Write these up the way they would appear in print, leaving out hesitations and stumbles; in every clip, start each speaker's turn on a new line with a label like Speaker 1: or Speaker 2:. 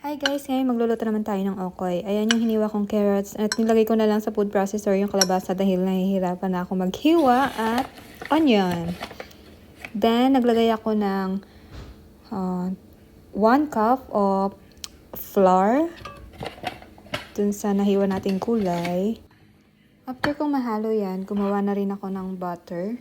Speaker 1: Hi guys, ngayon magluluto naman tayo ng okoy. Ayan yung hiniwa kong carrots at nilagay ko na lang sa food processor yung kalabasa dahil nahihirapan na ako maghiwa at onion. Then, naglagay ako ng 1 cup of flour dun sa nahiwa nating kulay. After kong mahalo yan, gumawa na rin ako ng butter.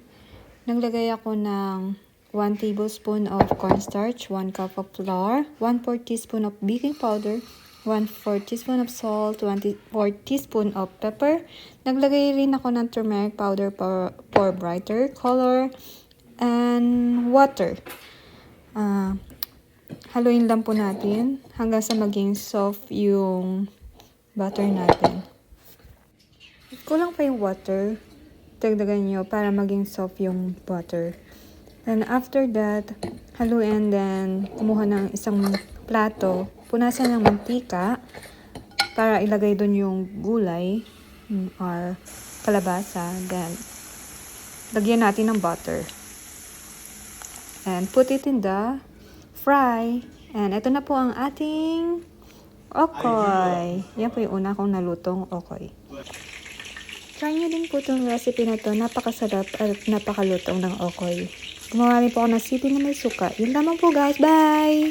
Speaker 1: Naglagay ako ng 1 tablespoon of cornstarch, 1 cup of flour, 1/4 teaspoon of baking powder, 1/4 teaspoon of salt, 1/4 teaspoon of pepper. Naglagay rin ako ng turmeric powder for brighter color and water. Haluin lang po natin hanggang sa maging soft yung butter natin. Kulang pa yung water, dagdagan nyo para maging soft yung butter. Then after that, haluin, then kumuha ng isang plato, punasan ng mantika para ilagay doon yung gulay or kalabasa. Then lagyan natin ng butter and put it in the fry. And ito na po ang ating okoy. Yan po yung una kong nalutong okoy. Try nyo din po itong recipe na to. Napakasarap at napakalutong ng okoy. Gumawa rin po ako ng sili na may suka. Yun lamang po guys. Bye!